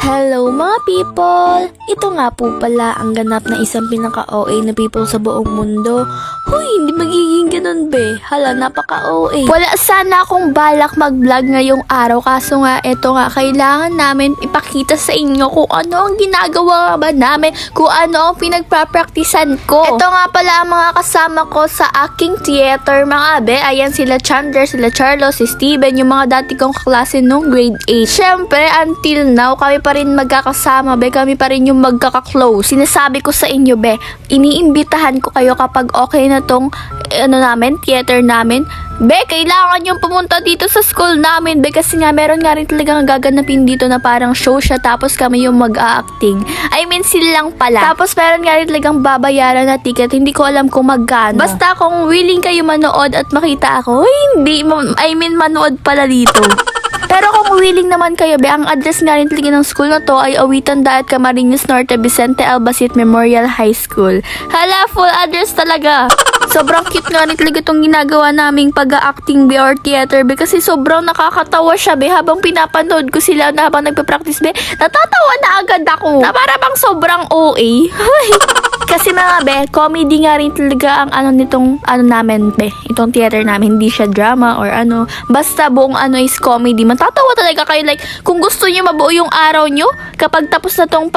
Hello mga people! Ito nga po pala ang ganap na isang pinaka-OA na people sa buong mundo. Huy, hindi magiging ganun be. Hala, napaka-OA. Wala sana akong balak mag-vlog ngayong araw kaso nga, eto nga, kailangan namin ipakita sa inyo kung ano ang ginagawa ba namin, kung ano ang pinagpapraktisan ko. Ito nga pala ang mga kasama ko sa aking theater mga be. Ayan sila Chandler, sila Charlo, si Steven, yung mga dati kong kaklase nung grade 8. Syempre, until now, kami pa rin magkakasama be, kami pa rin yung magkaka-close. Sinasabi ko sa inyo be, iniimbitahan ko kayo kapag okay na tong theater namin. Be, kailangan yung pumunta dito sa school namin be, kasi nga meron nga rin talagang gaganapin dito na parang show siya tapos kami yung mag-a-acting. I mean, sila lang pala. Tapos meron nga rin talagang babayaran na ticket, hindi ko alam kung magkano. Basta kung willing kayo manood at makita ako, hindi, I mean manood pala dito. Pero kung willing naman kayo be, ang address nga rin talaga ng school na to ay Awitan Daat, Camarines Norte, Vicente Albasit Memorial High School. Hala, full address talaga. Sobrang cute nga rin talaga itong ginagawa naming pag-acting be or theater be, kasi sobrang nakakatawa siya be. Habang pinapanood ko sila na habang nagpa-practice be, natatawa na agad ako. Na para bang sobrang OA. Kasi mga be, comedy nga rin talaga ang nitong namin be. Itong theater namin, hindi siya drama or ano. Basta buong is comedy. Matatawa talaga kayo, like kung gusto niyo mabuo yung araw niyo, kapag tapos na tong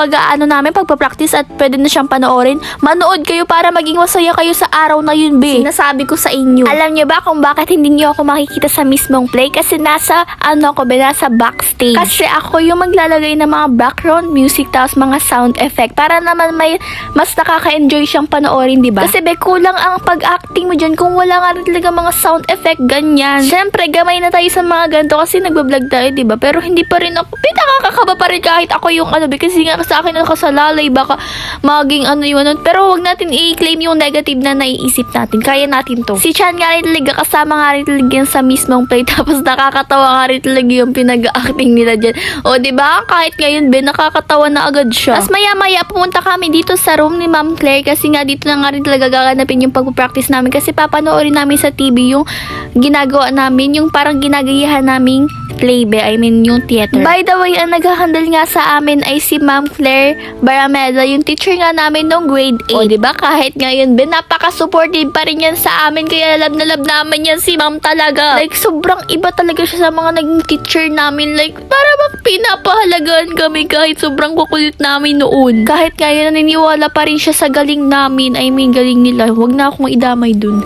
namin, pagpa-practice at pwede na siyang panoorin, manood kayo para maging masaya kayo sa araw na yun be. Sinasabi ko sa inyo. Alam niyo ba kung bakit hindi niyo ako makikita sa mismong play? Kasi nasa ko be, nasa backstage. Kasi ako yung maglalagay ng mga background music tapos mga sound effect para naman may mas nakaka-enjoy siyang panoorin, di ba? Kasi be, kulang ang pag-acting mo dyan kung wala nga rin talaga mga sound effect, ganyan. Siyempre, gamay na tayo sa mga ganito kasi nagbablog tayo, di ba? Pero hindi pa rin ako, nakakakaba pa rin kahit ako yung be, kasi nga sa akin nakasalalay, baka maging yun. Pero wag natin i-claim yung negative na naiisip natin. Kaya natin to. Si Chan nga rin talaga, kasama nga rin talaga yan sa mismong play, tapos nakakatawa nga rin talaga yung pinag-acting nila dyan. O, di ba? Kahit ngayon, be, nakakatawa na agad siya. Tapos maya-maya, pumunta kami dito sa room ni Ma'am Claire, kasi nga dito na nga rin talaga gaganapin yung pag-practice namin, kasi papanoorin namin sa TV yung ginagawa namin, yung parang ginagayahan naming play be, I mean yung theater. By the way, ang naghahandle nga sa amin ay si Ma'am Claire Barameda, yung teacher nga namin nung grade 8. O, diba? Kahit ngayon be, napaka-supportive pa rin yan sa amin, kaya love na love namin yan si Ma'am talaga. Like, sobrang iba talaga siya sa mga naging teacher namin. Like, para bang pinapahalagaan kami kahit sobrang kukulit namin noon. Kahit ngayon, naniniwala pa rin siya sa galing namin. I mean, galing nila. Huwag na akong idamay dun.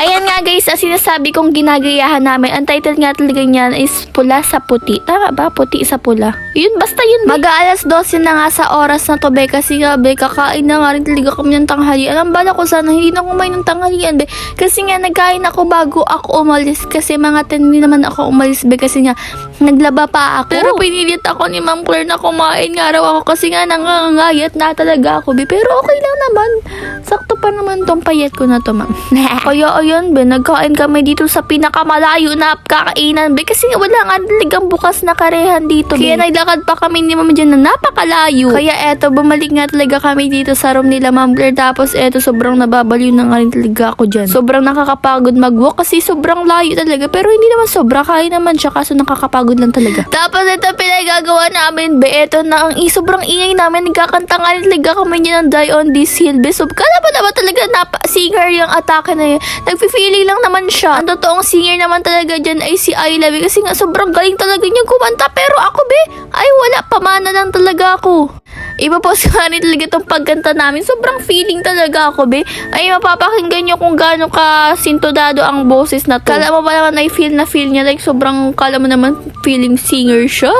Ayan nga guys, sinasabi kong ginagayahan namin. Ang title nga talaga niyan is Pula sa Puti. Tama ba? Puti sa pula. Yun, basta yun. Mag-aalas 12 na nga sa oras na to be, kasi nga be, kakain na nga rin talaga kami ng tanghalian. Ang bala ko sana, hindi na kumain ng tanghalian be. Kasi nga nagkain ako bago ako umalis. Kasi mga 10 din naman ako umalis be, kasi nga naglaba pa ako. Pero pinilit ako ni Ma'am Claire na kumain nga raw ako, kasi nga nangangayat na talaga ako be. Pero okay lang naman. Sakto pa naman tong payat ko na to, ma'am. Kaya ayun be, nagkain kami dito sa pinakamalayo na kakainan be, kasi wala nga talagang bukas na karehan dito be. Kaya naglakad pa kami ni Ma'am dyan na napakalayo. Kaya eto, bumalik nga talaga kami dito sa room nila Ma'am Claire. Tapos eto, sobrang nababaliw na nga rin talaga ako dyan. Sobrang nakakapagod mag-walk kasi sobrang layo talaga. Pero hindi naman sobra, kaya naman siya, kaso nakakapagod lang talaga. Tapos ito pinagagawa namin be, eto na ang sobrang ingay namin. Nagkakanta nga rin talaga kami dyan ng Die on This Hill be. So, kala pa naman talaga singer yung atake na yun. Nagpi-feeling lang naman siya. Ang totoong singer naman talaga dyan ay si Ayla be, kasi nga sobrang galing talaga niya kumanta. Pero ako be, ay wala, pamana lang talaga ako. Ipapost ko rin talaga itong pagkanta namin. Sobrang feeling talaga ako be. Ay mapapakinggan nyo kung gaano ka sintodado ang boses na to. Kala mo ba naman ay feel na feel niya, like sobrang kala mo naman feeling singer siya.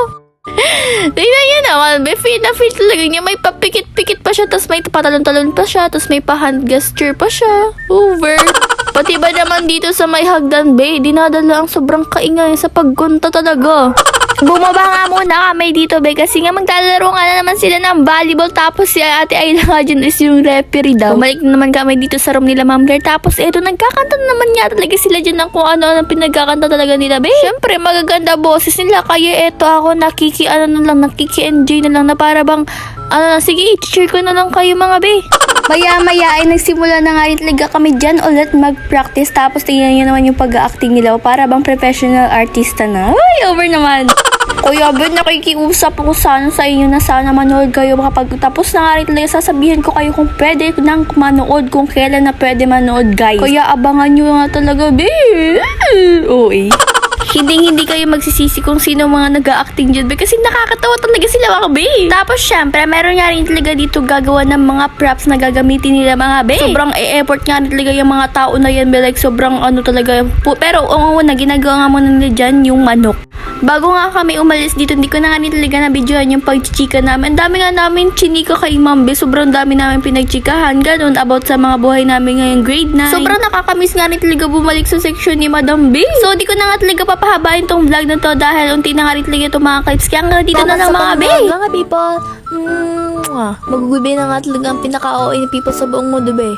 Tingnan niya naman, be, feel na feel talaga niya. May papikit-pikit pa siya, tas may patalon-talon pa siya, tas may pa-hand gesture pa siya. Over. Pati ba naman dito sa may hagdan, be, dinadala ang sobrang kaingay sa paggunta talaga. Bumaba nga muna kami dito be, kasi nga maglalaro nga na naman sila ng volleyball. Tapos si Ate Ayla nga dyan is yung referee daw. Bumalik na naman kami dito sa room nila Ma'am Claire. Tapos eto, nagkakanta na naman nga talaga sila dyan ng kung ano pinagkakanta talaga nila be. Siyempre magaganda boses nila, kaya eto ako nakiki-enjoy na lang na para bang sige, i-cheer ko na lang kayo mga be. Maya-maya ay nagsimula na nga rin talaga kami dyan ulit mag-practice. Tapos tingnan nyo naman yung pag-acting nila, para bang professional artista na. Ay, over naman. Kuya Ben, nakikiusap ako sana sa inyo na sana manood kayo kapag tapos na nga rin talaga sasabihin ko kayo kung pwede nang manood, kung kailan na pwede manood, guys. Kaya abangan nyo nga talaga, be. Oo Hindi kayo magsisisi kung sino mga nag-a-acting dyan, be, kasi nakakatawa talaga sila, mga be. Tapos syempre, meron nga rin talaga dito gagawa ng mga props na gagamitin nila, mga be. Sobrang e-effort nga rin talaga yung mga tao na yan, be, like sobrang ano talaga. Pero ang una, ginagawa nga muna nila dyan yung manok. Bago nga kami umalis dito, hindi ko na nga rin talaga na-videohan yung pagchichika namin. Ang dami nga namin chinika kay Ma'am, be. Sobrang dami namin pinagchikahan, ganun, about sa mga buhay namin ngayong grade 9. Sobrang nakakamiss nga rin talaga bumalik sa section ni Madam B. So, di ko na nga talaga papahabain tong vlog na to dahil unti na nga rin talaga itong mga clips. Kaya nga dito na lang, mga B. Mga people, magugubi na nga talaga ang pinaka-OA ni people sa buong mundo, be.